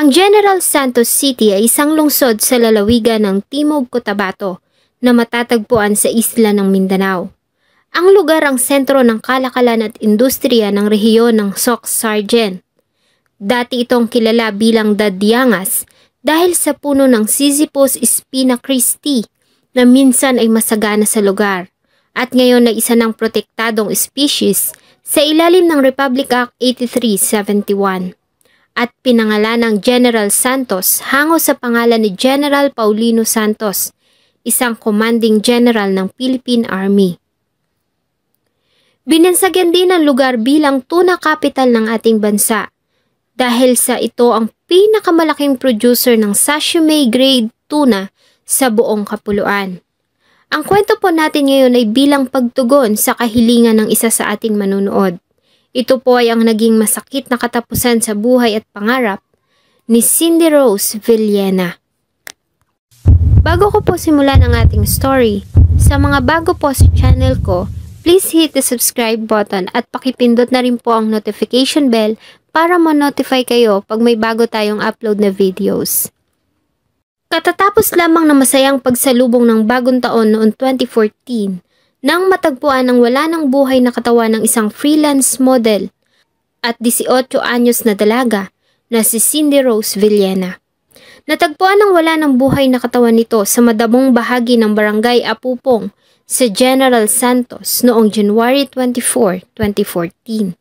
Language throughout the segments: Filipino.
Ang General Santos City ay isang lungsod sa lalawigan ng Timog Cotabato na matatagpuan sa isla ng Mindanao. Ang lugar ang sentro ng kalakalan at industriya ng rehiyon ng Soc Sargent. Dati itong kilala bilang Dadyangas dahil sa puno ng Sisyphus spina Christi na minsan ay masagana sa lugar at ngayon ay isa ng protektadong species sa ilalim ng Republic Act 8371 at pinangalan ng General Santos hango sa pangalan ni General Paulino Santos, isang commanding general ng Philippine Army. Binansagyan din ang lugar bilang tuna capital ng ating bansa dahil sa ito ang pinakamalaking producer ng sashimi grade tuna sa buong kapuluan. Ang kwento po natin ngayon ay bilang pagtugon sa kahilingan ng isa sa ating manunood. Ito po ay ang naging masakit na katapusan sa buhay at pangarap ni Cindy Rose Villena. Bago ko po simulan ang ating story, sa mga bago po sa channel ko, please hit the subscribe button at pakipindot na rin po ang notification bell para ma-notify kayo pag may bago tayong upload na videos. Katatapos lamang na masayang pagsalubong ng bagong taon noong 2014, nang matagpuan ang wala ng buhay na katawan ng isang freelance model at 18 anyos na dalaga na si Cindy Rose Villena. Natagpuan ang wala ng buhay na katawan nito sa madamong bahagi ng Barangay Apupong sa General Santos noong January 24, 2014.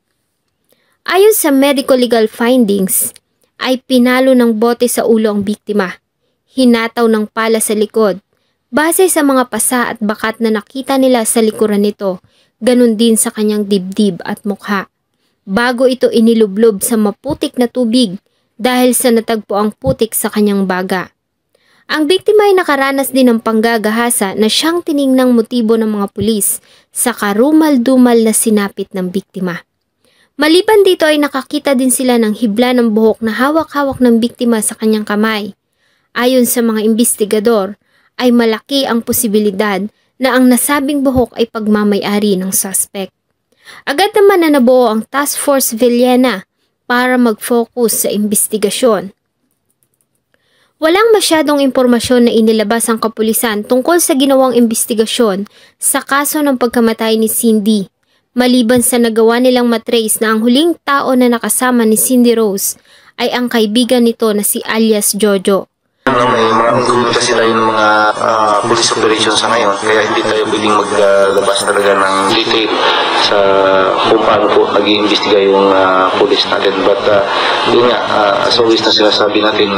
Ayon sa medical legal findings, ay pinalo ng bote sa ulo ang biktima, hinataw ng pala sa likod. Base sa mga pasa at bakat na nakita nila sa likuran nito, ganun din sa kanyang dibdib at mukha. Bago ito inilublob sa maputik na tubig dahil sa natagpo ang putik sa kanyang baga. Ang biktima ay nakaranas din ng panggagahasa na siyang tiningnang motibo ng mga pulis sa karumal-dumal na sinapit ng biktima. Maliban dito ay nakakita din sila ng hibla ng buhok na hawak-hawak ng biktima sa kanyang kamay. Ayon sa mga investigador, ay malaki ang posibilidad na ang nasabing buhok ay pagmamay-ari ng suspect. Agad naman na nabuo ang Task Force Villena para mag-focus sa investigasyon. Walang masyadong impormasyon na inilabas ang kapulisan tungkol sa ginawang investigasyon sa kaso ng pagkamatay ni Cindy, maliban sa nagawa nilang matrace na ang huling tao na nakasama ni Cindy Rose ay ang kaibigan nito na si alias Jojo. May mga ongoing kasi tayo ng mga police operations sa ngayon, kaya hindi tayo pwedeng maglabas talaga ng detail sa kung paano po nag-iimbestiga yung police natin. But yun nga, as always na sinasabi natin,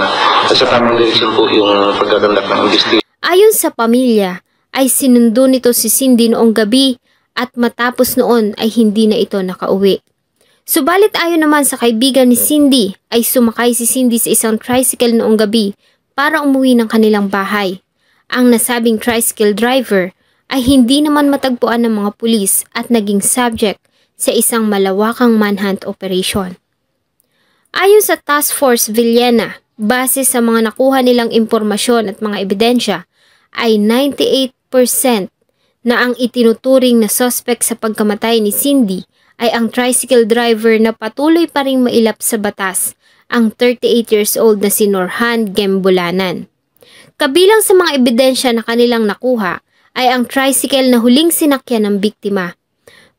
sa tamang direksyon po yung pagkagandak ng investigation. Ayon sa pamilya, ay sinundo nito si Cindy noong gabi at matapos noon ay hindi na ito nakauwi. Subalit ayon naman sa kaibigan ni Cindy, ay sumakay si Cindy sa isang tricycle noong gabi para umuwi ng kanilang bahay. Ang nasabing tricycle driver ay hindi naman matagpuan ng mga pulis at naging subject sa isang malawakang manhunt operation. Ayon sa Task Force Villena, base sa mga nakuha nilang impormasyon at mga ebidensya, ay 98% na ang itinuturing na suspect sa pagkamatay ni Cindy ay ang tricycle driver na patuloy pa ring mailap sa batas, ang 38 years old na si Norhan Gembulanan. Kabilang sa mga ebidensya na kanilang nakuha ay ang tricycle na huling sinakyan ng biktima.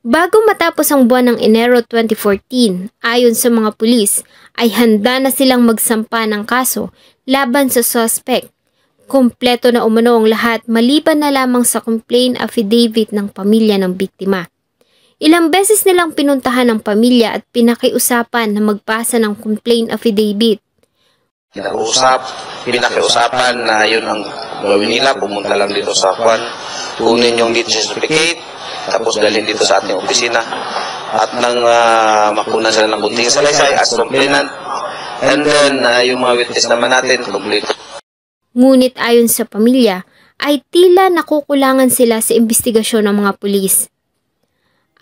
Bago matapos ang buwan ng Enero 2014, ayon sa mga pulis, ay handa na silang magsampa ng kaso laban sa suspect. Kompleto na umano ang lahat maliban na lamang sa complaint affidavit ng pamilya ng biktima. Ilang beses nilang pinuntahan ng pamilya at pinakiusapan na magpasa ng complaint affidavit. Pinakiusapan na yun ang gawin nila, pumunta lang dito sa Juan, kunin yung death certificate, tapos dalhin dito sa ating opisina. At nang makunan sila ng kunting salaysay as complainant, and then yung mga witness naman natin, complete. Ngunit ayon sa pamilya, ay tila nakukulangan sila sa investigasyon ng mga pulis.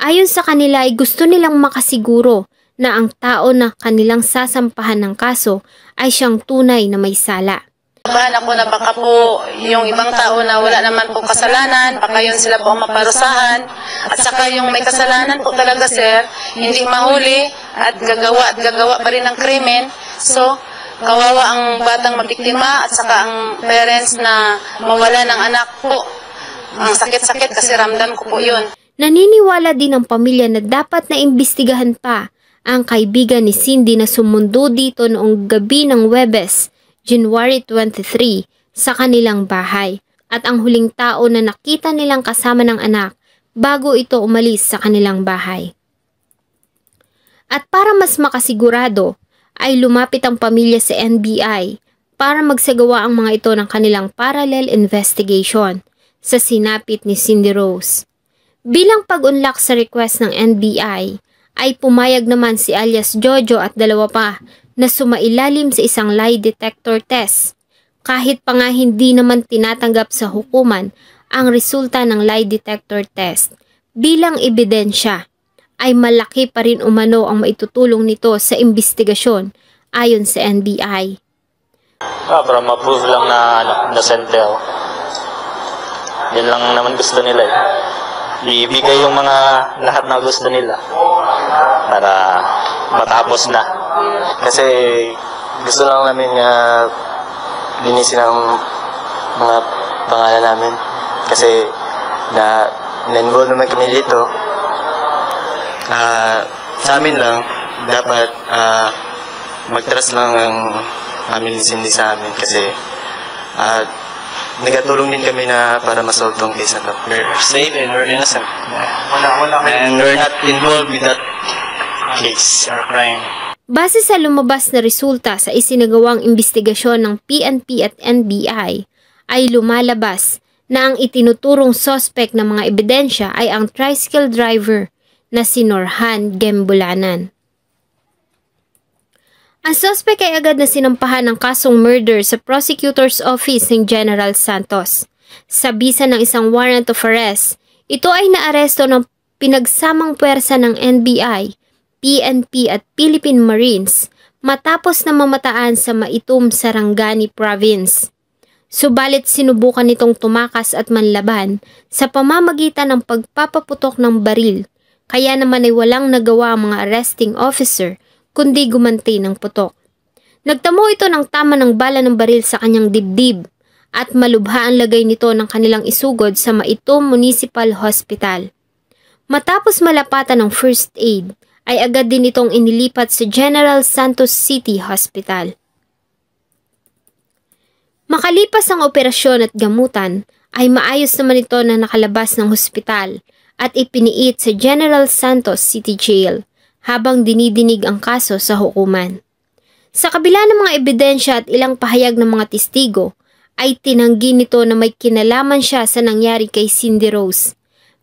Ayon sa kanila ay gusto nilang makasiguro na ang tao na kanilang sasampahan ng kaso ay siyang tunay na may sala. Kabahan ako na baka po yung ibang tao na wala naman po kasalanan, baka yun sila po ang maparusahan. At saka yung may kasalanan po talaga sir, hindi mahuli at gagawa pa rin ng krimen. So, kawawa ang batang mabiktima at saka ang parents na mawala ng anak po. Ang sakit-sakit kasi ramdam ko po yun. Naniniwala din ang pamilya na dapat na imbestigahan pa ang kaibigan ni Cindy na sumundo dito noong gabi ng Huwebes, January 23, sa kanilang bahay at ang huling tao na nakita nilang kasama ng anak bago ito umalis sa kanilang bahay. At para mas makasigurado, ay lumapit ang pamilya sa NBI para magsagawa ang mga ito ng kanilang parallel investigation sa sinapit ni Cindy Rose. Bilang pag-unlock sa request ng NBI, ay pumayag naman si alias Jojo at dalawa pa na sumailalim sa isang lie detector test. Kahit pa nga hindi naman tinatanggap sa hukuman ang resulta ng lie detector test bilang ebidensya, ay malaki pa rin umano ang maitutulong nito sa investigasyon ayon sa NBI. Para ma-prove lang na nasentel. Yan lang naman gusto nila eh. Ibigay yung mga lahat na gusto nila para matapos na. Kasi gusto lang namin linisin ang mga pangalan namin. Kasi na-involve naman kami dito. Sa amin lang, dapat mag-trust lang ang family Cindy sa amin. Kasi nagatulong din kami na para masolve tong case na to. We're safe and we're innocent. And we're not involved with that case or crime. Base sa lumabas na resulta sa isinagawang investigasyon ng PNP at NBI, ay lumalabas na ang itinuturong suspect ng mga ebidensya ay ang tricycle driver na si Norhan Gembulanan. Ang suspect ay agad na sinampahan ng kasong murder sa prosecutor's office ng General Santos. Sa bisa ng isang warrant of arrest, ito ay naaresto ng pinagsamang puwersa ng NBI, PNP at Philippine Marines matapos na mamataan sa Maitum, Sarangani Province. Subalit sinubukan nitong tumakas at manlaban sa pamamagitan ng pagpapaputok ng baril, kaya naman ay walang nagawa ang mga arresting officer kundi gumanti ng putok. Nagtamo ito ng tama ng bala ng baril sa kanyang dibdib at malubha ang lagay nito ng kanilang isugod sa Maitum Municipal Hospital. Matapos malapatan ng first aid, ay agad din itong inilipat sa General Santos City Hospital. Makalipas ang operasyon at gamutan, ay maayos naman ito na nakalabas ng hospital at ipiniit sa General Santos City Jail habang dinidinig ang kaso sa hukuman. Sa kabila ng mga ebidensya at ilang pahayag ng mga testigo, ay tinanggi nito na may kinalaman siya sa nangyari kay Cindy Rose.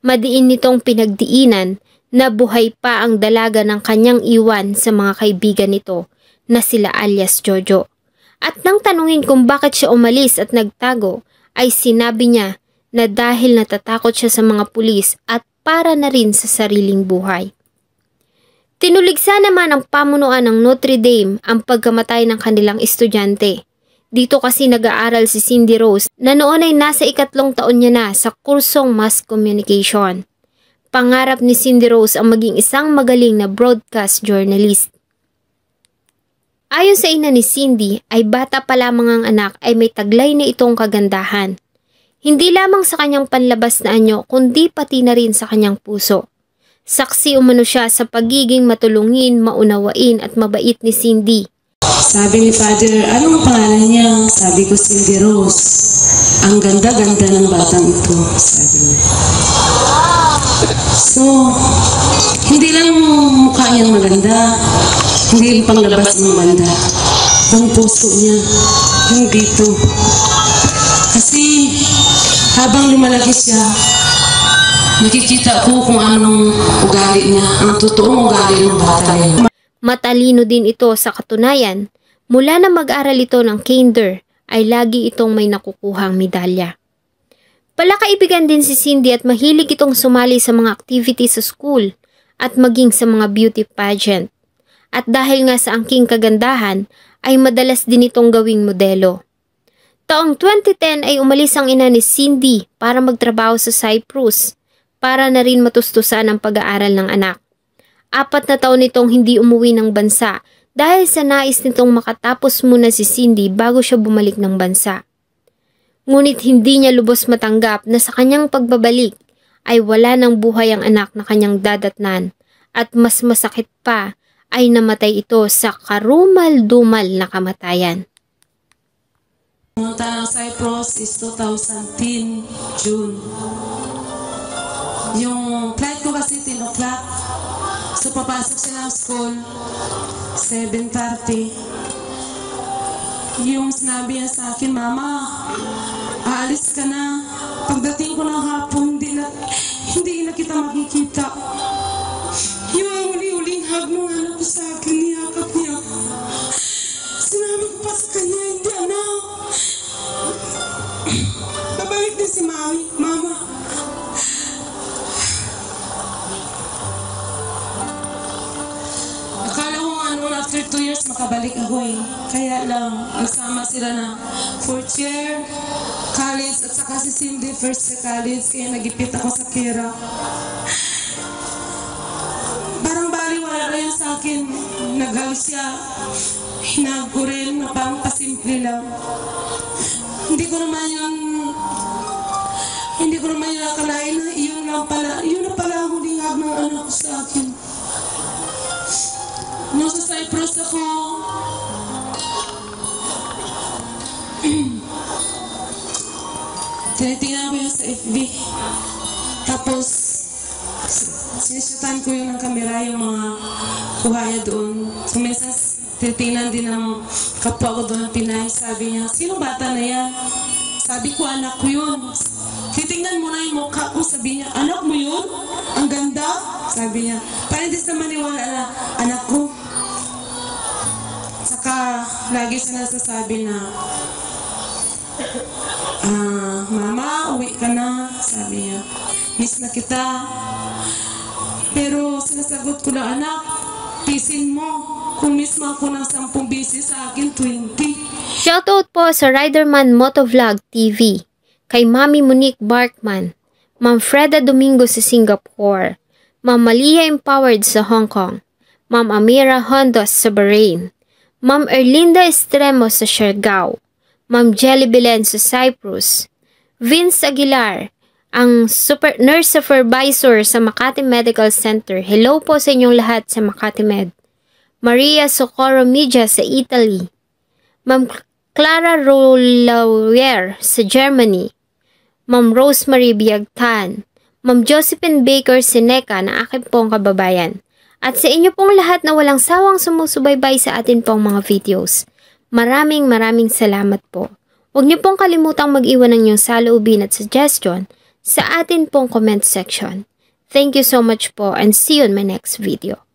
Madiin nitong pinagdiinan na buhay pa ang dalaga ng kanyang iwan sa mga kaibigan nito na sila alias Jojo. At nang tanungin kung bakit siya umalis at nagtago, ay sinabi niya na dahil natatakot siya sa mga pulis at para na rin sa sariling buhay. Tinuligsa naman ang pamunuan ng Notre Dame ang pagkamatay ng kanilang estudyante. Dito kasi nag-aaral si Cindy Rose na noon ay nasa 3 taon niya na sa kursong mass communication. Pangarap ni Cindy Rose ang maging isang magaling na broadcast journalist. Ayon sa ina ni Cindy, ay bata pa lamang ang anak ay may taglay na itong kagandahan. Hindi lamang sa kanyang panlabas na anyo kundi pati na rin sa kanyang puso. Saksi umano siya sa pagiging matulungin, maunawain at mabait ni Cindy. Sabi ni Father, anong pangalan niya? Sabi ko, Cindy Rose. Ang ganda-ganda ng batang ito, sabi niya. So, hindi lang yung mukha niya maganda, hindi yung panglabas ng maganda. Ang puso niya, yung dito. Kasi, habang lumalaki siya, nakikita ko kung anong ugali niya, ang totoong ugali ng bata niya. Matalino din ito sa katunayan, mula na mag-aral ito ng kinder, ay lagi itong may nakukuhang medalya. Palakaibigan din si Cindy at mahilig itong sumali sa mga activities sa school at maging sa mga beauty pageant. At dahil nga sa angking kagandahan, ay madalas din itong gawing modelo. Taong 2010 ay umalis ang ina ni Cindy para magtrabaho sa Cyprus, para na rin matustusan ang pag-aaral ng anak. 4 na taon itong hindi umuwi ng bansa dahil sa nais nitong makatapos muna si Cindy bago siya bumalik ng bansa. Ngunit hindi niya lubos matanggap na sa kanyang pagbabalik ay wala ng buhay ang anak na kanyang dadatnan at mas masakit pa ay namatay ito sa karumal-dumal na kamatayan. Pumunta ng Cyprus is 2010, June. Yung flight ko kasi 10 o'clock. So papasok siya ng school, 7:30. Yung sinabi niya sa akin, Mama, aalis ka na. Pagdating ko ng hapon, hindi na kita makikita. Yung huli-huling hug ng anak ko sa akin, niyakap niya. Sinabi ko pa sa kanya, hindi anak. Babalik din si Mama. Akala ko after 2 years makabalik ako eh. Kaya lang, nasama sila na 4th year, college, at saka si Cindy first sa college, kaya nagipit ako sa Kira. Parang baliwala na yun sa akin. Nag-hug siya. Hinag ko rin, na parang pasimple lang. Hindi ko naman yun nakalain na yun na pala ang huling hug ng anak ko sa akin. Nung sa Cyprus ako, tinitingnan ko yun sa FB. Tapos, sinisutan ko yun ng kamera, yung mga kuhaya doon. So, minsan, tinitingnan din ng kapwa ko doon ng Pinay. Sabi niya, sino bata na yan? Sabi ko, anak ko yun. Titingnan mo na yung mukha ko. Sabi niya, anak mo yun? Ang ganda? Sabi niya, parang hindi sa maniwala na anak ko. Saka, lagi siya nasasabi na, Mama, uwi ka na. Sabi niya, miss na kita. Pero sinasagot ko na, anak, pisin mo. Kung miss mo ako ng 10 beses, sa akin 20. Shoutout po sa Riderman Motovlog TV, kay Mami Monique Barkman, Ma'am Freda Domingo sa Singapore, Ma'am Malia Empowered sa Hong Kong, Ma'am Amira Hondos sa Bahrain, Ma'am Erlinda Estremo sa Siargao, Ma'am Jelly Belen sa Cyprus, Vince Aguilar, ang nurse supervisor sa Makati Medical Center. Hello po sa inyong lahat sa Makati Med. Maria Socorro Media sa Italy, Ma'am Clara Rolauer sa Germany, Ma'am Rosemary Biagtan, Ma'am Josephine Baker Seneca na akin pong kababayan, at sa inyo pong lahat na walang sawang sumusubaybay sa atin pong mga videos. Maraming salamat po. Huwag niyo pong kalimutang mag-iwan ng inyong saloobin at suggestion sa atin pong comment section. Thank you so much po and see you in my next video.